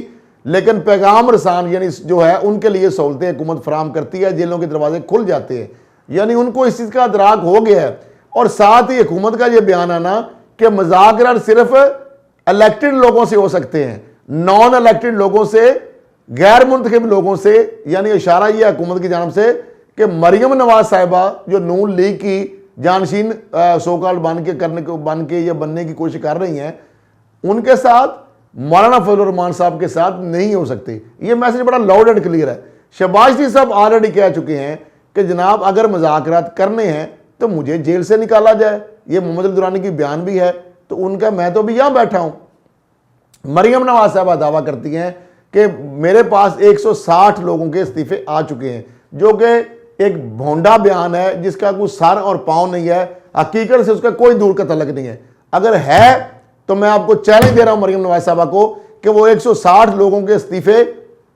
लेकिन पैगाम रसान यानी जो है उनके लिए सहूलतें हुकूमत फराम करती है, जेलों के दरवाजे खुल जाते हैं, यानी उनको इस चीज़ का अदराक हो गया है। और साथ ही हुकूमत का ये बयान आना कि मुज़ाकरात सिर्फ इलेक्टेड लोगों से हो सकते हैं, नॉन इलेक्टेड लोगों से, गैर मुंतखब लोगों से। यानी इशारा यह हुकूमत की जानब से कि मरियम नवाज साहिबा जो नून लीग की जानशीन सोकाल बन के या बनने की कोशिश कर रही हैं, उनके साथ मौलाना फजलुर रहमान साहब के साथ नहीं हो सकती। ये मैसेज बड़ा लाउड एंड क्लियर है। शहबाज शरीफ साहब ऑलरेडी कह चुके हैं कि जनाब अगर मुज़ाकरात करने हैं तो मुझे जेल से निकाला जाए। ये मोहम्मद अली दुरानी की बयान भी है, तो उनका मैं तो अभी यहां बैठा हूं। मरियम नवाज साहबा दावा करती हैं कि मेरे पास 160 लोगों के इस्तीफे आ चुके हैं, जो कि एक भोंडा बयान है जिसका कोई सर और पांव नहीं है, हकीकत से उसका कोई दूर का तलक नहीं है। अगर है तो मैं आपको चैलेंज दे रहा हूं मरियम नवाज साहबा को कि वो 160 लोगों के इस्तीफे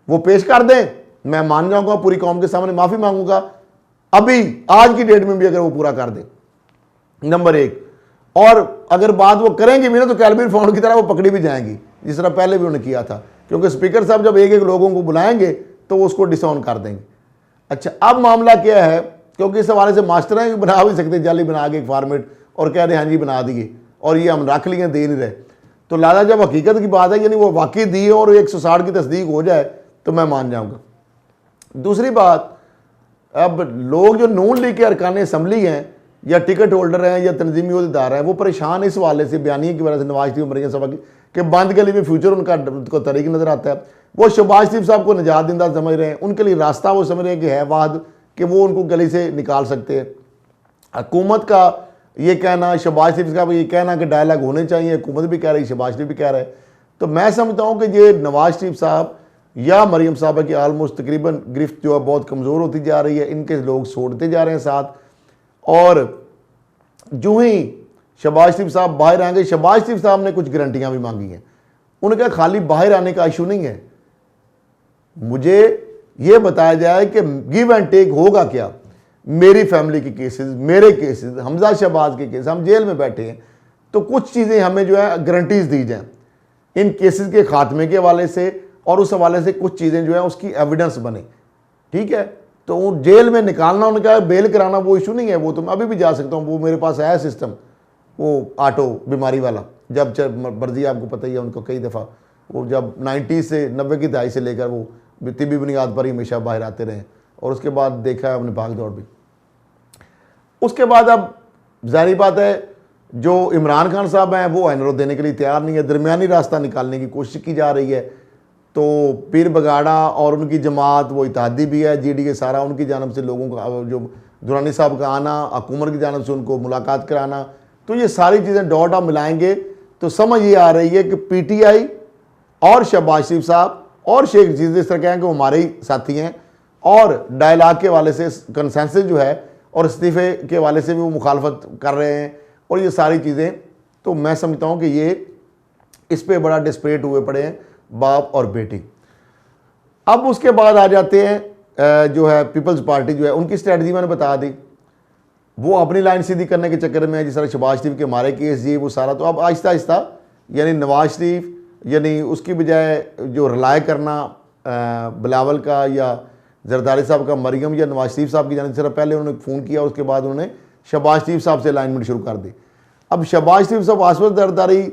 वो पेश कर दें, मैं मान जाऊंगा, पूरी कौम के सामने माफी मांगूंगा अभी आज की डेट में भी अगर वो पूरा कर दें, नंबर एक। और अगर बात वो करेंगे भी ना तो कैलबिन फाउंड की तरह वो पकड़ी भी जाएंगी, जिस तरह पहले भी उन्होंने किया था, क्योंकि स्पीकर साहब जब एक एक लोगों को बुलाएंगे तो वो उसको डिसऑन कर देंगे। अच्छा, अब मामला क्या है, क्योंकि इस हवाले से मास्टर हैं कि बना भी सकते, जाली बना के एक फॉर्मेट और कह रहे हाँ जी बना दिए और ये हम रख लिए, दे नहीं रहे। तो लिहाजा जब हकीकत की बात है, यानी वो वाकई दी और 160 की तस्दीक हो जाए तो मैं मान जाऊंगा। दूसरी बात, अब लोग जो नून लीग के अरकान असम्बली हैं या टिकट होल्डर हैं या तंजीमी अहदेदार हैं, वो परेशान इस वाले से बयानी की वजह से नवाज शरीफ मरियम साहब की कि बंद के लिए भी फ्यूचर उनका को तरीक नजर आता है। वो शहबाज शरीफ साहब को निजात दिंदा समझ रहे हैं, उनके लिए रास्ता वो समझ रहे हैं कि है वाद कि वो उनको गली से निकाल सकते हैं। हुकूमत का ये कहना, शहबाज शरीफ का ये कहना कि डायलॉग होने चाहिए, हुकूमत भी कह रही, शहबाज शरीफ भी कह रहे हैं। तो मैं समझता हूँ कि ये नवाज शरीफ साहब या मरियम साहबा की आलमोस्ट तकरीबन गिरफ्त जो है बहुत कमज़ोर होती जा रही है, इनके लोग छोड़ते जा रहे हैं साथ। और जो ही शहबाज शरीफ साहब बाहर आएंगे, शहबाज शरीफ साहब ने कुछ गारंटियां भी मांगी हैं। उनका खाली बाहर आने का इशू नहीं है, मुझे ये बताया जाए कि गिव एंड टेक होगा क्या। मेरी फैमिली के केसेस, मेरे केसेस, हमजा शहबाज के केस, हम जेल में बैठे हैं, तो कुछ चीज़ें हमें जो है गारंटीज दी जाएं इन केसेस के खात्मे के हवाले से, और उस हवाले से कुछ चीज़ें जो है उसकी एविडेंस बने। ठीक है, तो जेल में निकालना उनका, बेल कराना वो इशू नहीं है, वो तो मैं अभी भी जा सकता हूँ, वो मेरे पास है सिस्टम, वो ऑटो बीमारी वाला, जब मर्जी, आपको पता ही है उनको कई दफ़ा वो जब 90 से 90 की दहाई से लेकर वो तिब्बी बुनियाद पर ही हमेशा बाहर आते रहे, और उसके बाद देखा है अपने भाग दौड़ भी। उसके बाद अब जाहिर बात है जो इमरान खान साहब हैं वो एनरो देने के लिए तैयार नहीं है, दरमियानी रास्ता निकालने की कोशिश की जा रही है। तो पीर बगाड़ा और उनकी जमात वो इत्तेहादी भी है, GDA सारा उनकी जानब से लोगों का, जो दुरानी साहब का आना, हुकूमत की जानब से उनको मुलाकात कराना, तो ये सारी चीज़ें डॉट आप मिलाएंगे तो समझ ये आ रही है कि PTI और शहबाज शरीफ साहब और शेख रशीद इस तरह कहें कि वो हमारे ही साथी हैं, और डायलॉग के वाले से कंसेंसस जो है और इस्तीफे के वाले से भी वो मुखालफत कर रहे हैं, और ये सारी चीज़ें, तो मैं समझता हूँ कि ये इस पर बड़ा डिस्परेट हुए पड़े हैं बाप और बेटी। अब उसके बाद आ जाते हैं जो है पीपल्स पार्टी जो है, उनकी स्ट्रेटजी मैंने बता दी, वो अपनी लाइन सीधी करने के चक्कर में, जिस तरह शहबाज शरीफ के हमारे केस ये वो सारा, तो अब आहिस्ता आहिस्ता यानी नवाज शरीफ यानी उसकी बजाय जो रिलाय करना बिलावल का या जरदारी साहब का, मरियम या नवाज शरीफ साहब की जाने से पहले उन्होंने फ़ोन किया, उसके बाद उन्होंने शहबाज शरीफ साहब से अलाइनमेंट शुरू कर दी। अब शहबाज शरीफ साहब आसवद जरदारी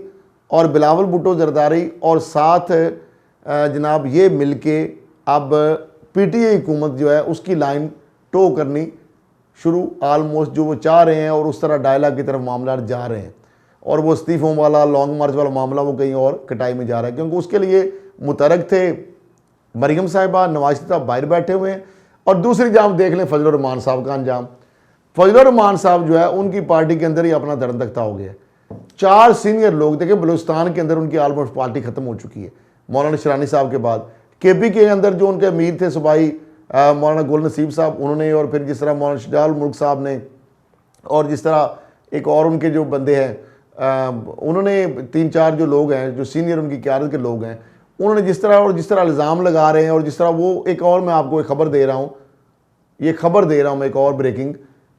और बिलावल भुट्टो जरदारी और साथ जनाब ये मिलके अब PTI हुकूमत जो है उसकी लाइन टो करनी शुरू आलमोस्ट जो वो चाह रहे हैं, और उस तरह डायलॉग की तरफ मामला जा रहे हैं, और वो इस्तीफ़ों वाला लॉन्ग मार्च वाला मामला वो कहीं और कटाई में जा रहा है, क्योंकि उसके लिए मुतरक थे मरियम साहिबा, नवाज शरीफ साहब बाहर बैठे हुए हैं। और दूसरी जाम देख लें फजलुर रहमान साहब का अंजाम। फजलुर रहमान साहब जो है उनकी पार्टी के अंदर ही अपना धर्म तख्ता हो गया। 4 सीनियर लोग देखें, बलूचिस्तान के अंदर उनकी आलमोस्ट पार्टी खत्म हो चुकी है मौलाना शरानी साहब के बाद। KP के अंदर जो उनके अमीर थे सूबाई मौलाना गुल नसीब साहब, उन्होंने, और फिर जिस तरह मौलाना शजाउल मुल्क साहब ने, और जिस तरह एक और उनके जो बंदे हैं उन्होंने 3-4 जो लोग हैं जो सीनियर उनकी क्यादत के लोग हैं, उन्होंने जिस तरह इल्ज़ाम लगा रहे हैं, और जिस तरह वो एक और, मैं आपको एक खबर दे रहा हूँ, ये खबर दे रहा हूँ मैं एक और ब्रेकिंग,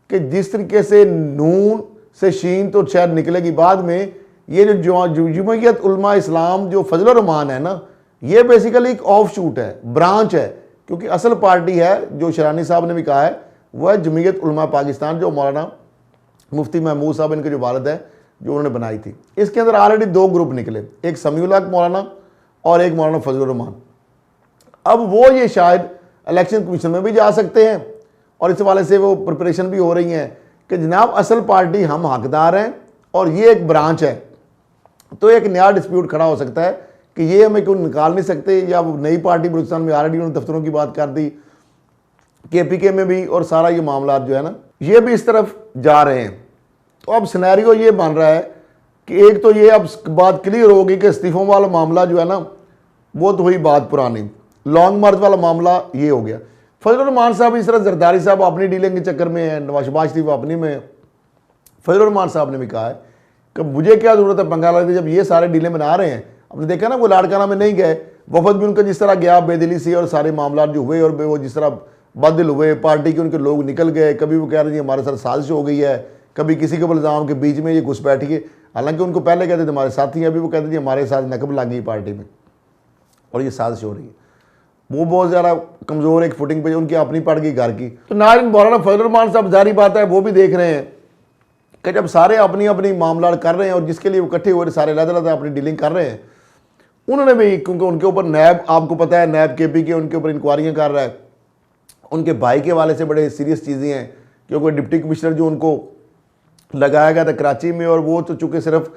कि जिस तरीके से नून से शीन तो शायद निकलेगी बाद में, ये जो जमहूरियत उलमा इस्लाम जो फजलुर रहमान है ना, ये बेसिकली एक ऑफ शूट है, ब्रांच है, क्योंकि असल पार्टी है जो शरानी साहब ने भी कहा है वह जमहूरियत उलमा पाकिस्तान, जो मौलाना मुफ्ती महमूद साहब इनके जो वालिद है जो उन्होंने बनाई थी। इसके अंदर ऑलरेडी 2 ग्रुप निकले, एक समीउल हक मौलाना और एक मौलाना फजलुर रहमान। अब वो ये शायद इलेक्शन कमीशन में भी जा सकते हैं और इस हवाले से वो प्रिपरेशन भी हो रही हैं कि जनाब असल पार्टी हम हकदार हैं और ये एक ब्रांच है। तो एक नया डिस्प्यूट खड़ा हो सकता है कि ये हमें क्यों निकाल नहीं सकते, या नई पार्टी बलूचिस्तान में ऑलरेडी उन्होंने दफ्तरों की बात कर दी, KPK में भी, और सारा ये मामला जो है ना ये भी इस तरफ जा रहे हैं। तो अब सिनेरियो ये बन रहा है कि एक तो ये अब बात क्लियर होगी कि इस्तीफों वाला मामला जो है ना वो तो हुई बात पुरानी, लॉन्ग मार्च वाला मामला ये हो गया। फजलुर रहमान साहब इस तरह जरदारी साहब अपनी डीलिंग के चक्कर में है, शहबाज शरीफ अपनी में। फजलुर रहमान साहब ने भी कहा है कि मुझे क्या ज़रूरत है पंगा लगती, जब ये सारे डीलें बना रहे हैं। आपने देखा ना वो लाड़काना में नहीं गए, वफद भी उनका जिस तरह गया बेदिली से, और सारे मामला जो हुए और वो जिस तरह बदल हुए, पार्टी के उनके लोग निकल गए, कभी वो कह रहे हैं हमारे साथ साजिश हो गई है, कभी किसी के इल्ज़ाम के बीच में ये घुस बैठी है। हालांकि उनको पहले कहते थे हमारे साथी हैं, अभी वो कहते थे हमारे साथ नकब लग गई पार्टी में और ये साजिश हो रही है। वो बहुत ज़्यादा कमज़ोर एक फुटिंग पे उनकी अपनी पड़ गई घर की। तो नारिन मौलाना फजलुर रहमान साहब जारी बात है वो भी देख रहे हैं कि जब सारे अपनी अपनी मामला कर रहे हैं और जिसके लिए वो इकट्ठे हुए सारे अलग-अलग अपनी डीलिंग कर रहे हैं, उन्होंने भी, क्योंकि उनके ऊपर नैब, आपको पता है नैब KPK उनके ऊपर इंक्वायरियाँ कर रहा है, उनके भाई के वाले से बड़े सीरियस चीज़ें हैं, क्योंकि डिप्टी कमिश्नर जो उनको लगाया गया था कराची में, और वो तो चूँकि सिर्फ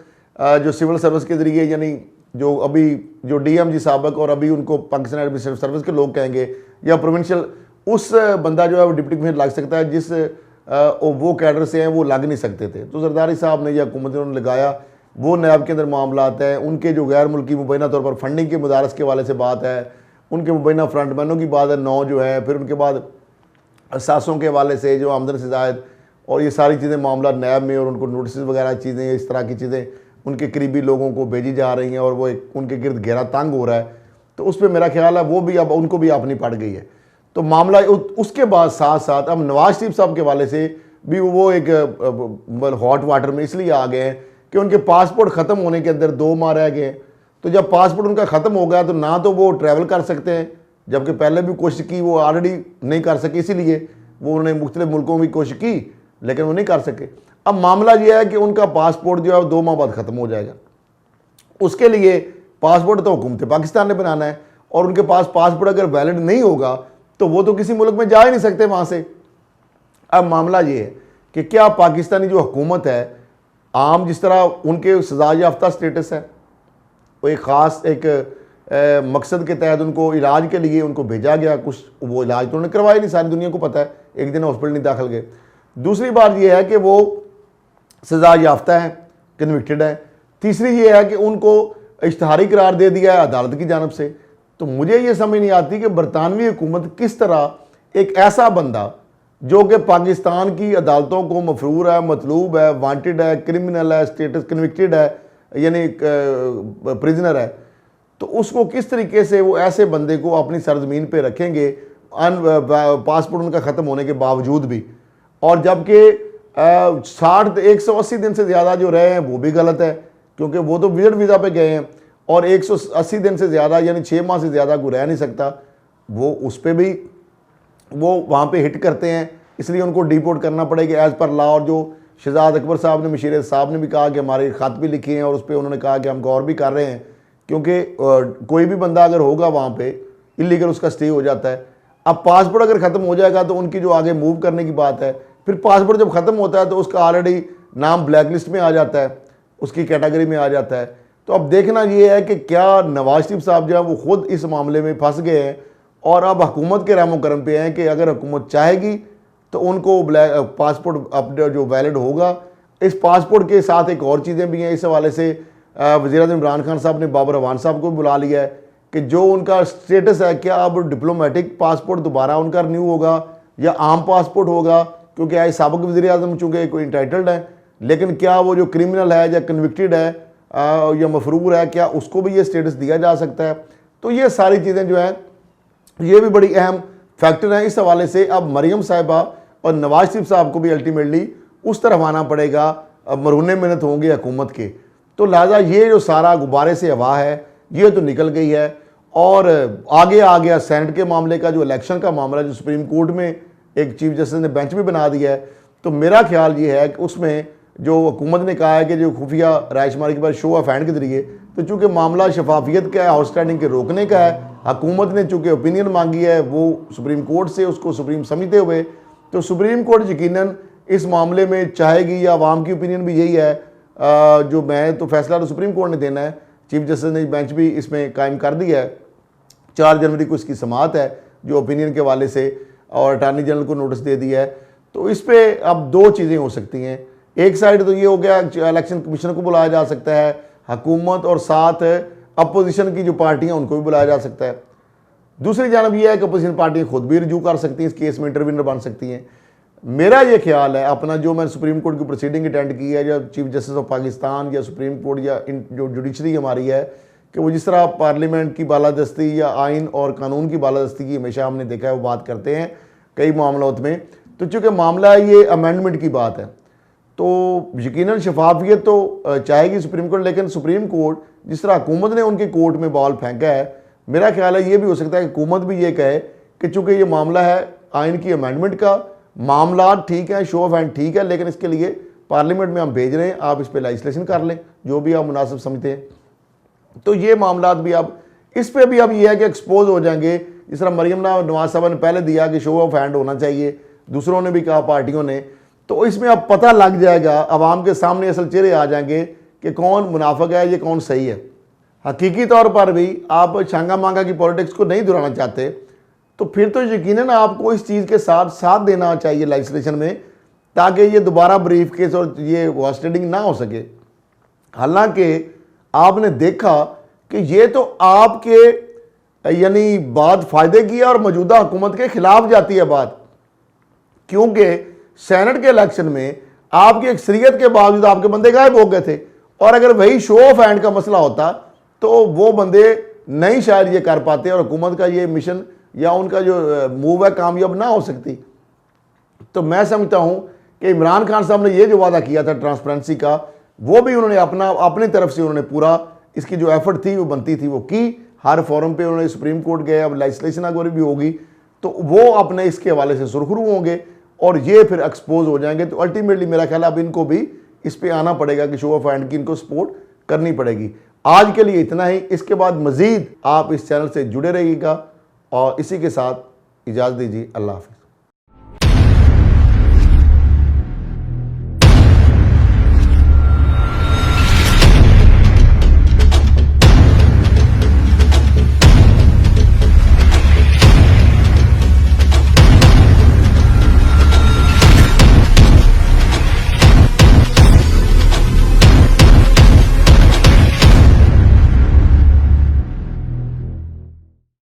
जो सिविल सर्विस के ज़रिए, यानी जो अभी जो DMG साबक और अभी उनको पाकिस्तान एडमिनिस्ट्रेटिव सर्विस के लोग कहेंगे, या प्रोविंशियल, उस बंदा जो है वो डिप्टी कमिश्नर लग सकता है, जिस वो कैडर से हैं वो लग नहीं सकते थे। तो जरदारी साहब ने या हुकूमत ने लगाया, वो नैब के अंदर मामला आता है, उनके जो गैर मुल्की मुबैना तौर पर फंडिंग के मदारस के वाले से बात है, उनके मुबैना फ्रंटमैनों की बात है 9 जो है, फिर उनके बाद असासों के वाले से जो आमदन से ज़ायद, और ये सारी चीज़ें मामला नैब में, और उनको नोटिस वगैरह चीज़ें, इस तरह की चीज़ें उनके करीबी लोगों को भेजी जा रही हैं और वो एक उनके गिर्द घेरा तंग हो रहा है। तो उस पर मेरा ख्याल है वो भी अब उनको भी अपनी पड़ गई है। तो मामला उसके बाद साथ साथ अब नवाज शरीफ साहब के वाले से भी वो एक हॉट वाटर में इसलिए आ गए हैं कि उनके पासपोर्ट ख़त्म होने के अंदर 2 माह रह गए। तो जब पासपोर्ट उनका ख़त्म हो गया तो ना तो वो ट्रैवल कर सकते हैं, जबकि पहले भी कोशिश की वो ऑलरेडी नहीं कर सके, इसीलिए वो उन्होंने मुख्तलिफ मुल्कों में कोशिश की लेकिन वो नहीं कर सके। अब मामला ये है कि उनका पासपोर्ट जो है 2 माह बाद ख़त्म हो जाएगा। उसके लिए पासपोर्ट तो हुकूमत पाकिस्तान ने बनाना है, और उनके पास पासपोर्ट अगर वैलिड नहीं होगा तो वो तो किसी मुल्क में जा ही नहीं सकते वहाँ से। अब मामला ये है कि क्या पाकिस्तानी जो हुकूमत है, आम जिस तरह उनके सजा याफ्ता स्टेटस है, वो एक ख़ास एक मकसद के तहत उनको इलाज के लिए उनको भेजा गया, कुछ वो इलाज तो उन्होंने करवाया नहीं, सारी दुनिया को पता है, एक दिन हॉस्पिटल नहीं दाखिल गए। दूसरी बात यह है कि वो सजा याफ्ता है, कन्विक्टेड है। तीसरी ये है कि उनको इश्तिहारी करार दे दिया है अदालत की जानब से। तो मुझे ये समझ नहीं आती कि बरतानवी हुकूमत किस तरह एक ऐसा बंदा जो कि पाकिस्तान की अदालतों को मफरूर है, मतलूब है, वांटेड है, क्रिमिनल है, स्टेटस कन्विक्टेड है, यानी प्रिजनर है, तो उसको किस तरीके से वो ऐसे बंदे को अपनी सरजमीन पे रखेंगे पासपोर्ट उनका ख़त्म होने के बावजूद भी। और जबकि 180 दिन से ज़्यादा जो रहे हैं वो भी गलत है, क्योंकि वो तो विजिट वीज़ा पे गए हैं, और 180 दिन से ज़्यादा यानी 6 माह से ज़्यादा कोई रह नहीं सकता, वो उस पर भी वो वहाँ पे हिट करते हैं, इसलिए उनको डिपोर्ट करना पड़ेगा एज़ पर लॉ। और जो शहजाद अकबर साहब ने, मशीर साहब ने भी कहा कि हमारे ख़त भी लिखे हैं और उस पर उन्होंने कहा कि हम गौर भी कर रहे हैं, क्योंकि कोई भी बंदा अगर होगा वहाँ पे इलीगल उसका स्टे हो जाता है। अब पासपोर्ट अगर ख़त्म हो जाएगा तो उनकी जो आगे मूव करने की बात है, फिर पासपोर्ट जब ख़त्म होता है तो उसका ऑलरेडी नाम ब्लैक लिस्ट में आ जाता है, उसकी कैटेगरी में आ जाता है। तो अब देखना ये है कि क्या नवाज शरीफ साहब जो है वो खुद इस मामले में फंस गए हैं, और अब हुकूमत के रहमो करम पे हैं कि अगर हुकूमत चाहेगी तो उनको पासपोर्ट अपडेट जो वैलिड होगा। इस पासपोर्ट के साथ एक और चीज़ें भी हैं। इस हवाले से वज़ीर-ए-आज़म इमरान खान साहब ने बाबर अवान साहब को बुला लिया है कि जो उनका स्टेटस है, क्या अब डिप्लोमेटिक पासपोर्ट दोबारा उनका रिन्यू होगा या आम पासपोर्ट होगा, क्योंकि आए साबिक़ वज़ीर-ए-आज़म चूँकि कोई इंटाइटल्ड है, लेकिन क्या वो जो क्रिमिनल है या कन्विक्टेड है या मफरूर है, क्या उसको भी ये स्टेटस दिया जा सकता है। तो ये सारी चीज़ें जो हैं ये भी बड़ी अहम फैक्टर हैं। इस हवाले से अब मरियम साहिबा और नवाज शरीफ साहब को भी अल्टीमेटली उस तरफ आना पड़ेगा, अब मरूने मिन्नत होंगे हुकूमत के। तो लिहाजा ये जो सारा गुब्बारे से हवा है ये तो निकल गई है, और आगे आ गया सेनेट के मामले का, जो इलेक्शन का मामला जो सुप्रीम कोर्ट में एक चीफ जस्टिस ने बेंच भी बना दिया है। तो मेरा ख्याल ये है कि उसमें जो हुकूमत ने कहा है कि जो खुफिया रायशुमारी के बाद शो ऑफ हैंड के जरिए, तो चूँकि मामला शफाफियत का है, हाउस स्टैंडिंग के रोकने का है, हुकूमत ने चूँकि ओपिनियन मांगी है वो सुप्रीम कोर्ट से, उसको सुप्रीम समझते हुए, तो सुप्रीम कोर्ट यकीनन इस मामले में चाहेगी, या आवाम की ओपिनियन भी यही है, जो मैं तो फैसला तो सुप्रीम कोर्ट ने देना है, चीफ जस्टिस ने बेंच भी इसमें कायम कर दिया है। 4 जनवरी को इसकी समाअत है जो ओपिनियन के वाले से, और अटार्नी जनरल को नोटिस दे दिया है। तो इस पे अब 2 चीज़ें हो सकती हैं। एक साइड तो ये हो गया, इलेक्शन कमीशन को बुलाया जा सकता है, हुकूमत और साथ अपोजिशन की जो पार्टियां उनको भी बुलाया जा सकता है। दूसरी जानब यह है कि अपोजिशन पार्टियां खुद भी रिव्यू कर सकती हैं, इस केस में इंटरव्यूनर बन सकती हैं। मेरा ये ख्याल है, अपना जो मैंने सुप्रीम कोर्ट की प्रोसीडिंग अटेंड की है, या चीफ जस्टिस ऑफ पाकिस्तान या सुप्रीम कोर्ट या जो जुडिशरी हमारी है, कि वो जिस तरह पार्लियामेंट की बालादस्ती या आइन और कानून की बालादस्ती की हमेशा हमने देखा है वो बात करते हैं कई मामलों में। तो चूँकि मामला ये अमेंडमेंट की बात है, तो यकीनन शफाफियत तो चाहेगी सुप्रीम कोर्ट, लेकिन सुप्रीम कोर्ट जिस तरह हुकूमत ने उनके कोर्ट में बॉल फेंका है, मेरा ख्याल है ये भी हो सकता है कि हुकूमत भी ये कहे कि चूँकि ये मामला है आइन की अमेंडमेंट का, मामला ठीक है, शो ऑफ हैंड ठीक है, लेकिन इसके लिए पार्लियामेंट में हम भेज रहे हैं, आप इस पर लेजिस्लेशन कर लें जो भी आप मुनासिब समझते हैं। तो ये मामला भी अब इस पर भी अब ये है कि एक्सपोज हो जाएंगे, जिस तरह मरियम नवाज साहब ने पहले दिया कि शो ऑफ हैंड होना चाहिए, दूसरों ने भी कहा, पार्टियों ने, तो इसमें अब पता लग जाएगा, आवाम के सामने असल चेहरे आ जाएंगे कि कौन मुनाफिक है, ये कौन सही है। हकीकी तौर पर भी आप छांगा मांगा की पॉलिटिक्स को नहीं दोहराना चाहते, तो फिर तो यकीनन आपको इस चीज़ के साथ देना चाहिए लेजिस्लेशन में, ताकि ये दोबारा ब्रीफ केस और ये हॉस्टेडिंग ना हो सके। हालांकि आपने देखा कि ये तो आपके यानी बात फ़ायदे की है और मौजूदा हुकूमत के खिलाफ जाती है बात, क्योंकि सेनेट के इलेक्शन में आपकी अक्सरियत के बावजूद आपके बंदे गायब हो गए थे, और अगर वही शो ऑफ हैंड का मसला होता तो वो बंदे नहीं शायद ये कर पाते और हुकूमत का ये मिशन या उनका जो मूव है कामयाब ना हो सकती। तो मैं समझता हूँ कि इमरान खान साहब ने ये जो वादा किया था ट्रांसपेरेंसी का, वो भी उन्होंने अपनी तरफ से उन्होंने पूरा इसकी जो एफर्ट थी वो बनती थी वो की। हर फोरम पे उन्होंने सुप्रीम कोर्ट गए, अब लेजिस्लेशन अगर भी होगी तो वो अपने इसके हवाले से सुरखरू होंगे और ये फिर एक्सपोज हो जाएंगे। तो अल्टीमेटली मेरा ख्याल है अब इनको भी इस पे आना पड़ेगा कि शो ऑफ हैंड की इनको सपोर्ट करनी पड़ेगी। आज के लिए इतना ही, इसके बाद मजीद आप इस चैनल से जुड़े रहिएगा और इसी के साथ इजाज़त दीजिए। अल्लाह हाफ़िज़।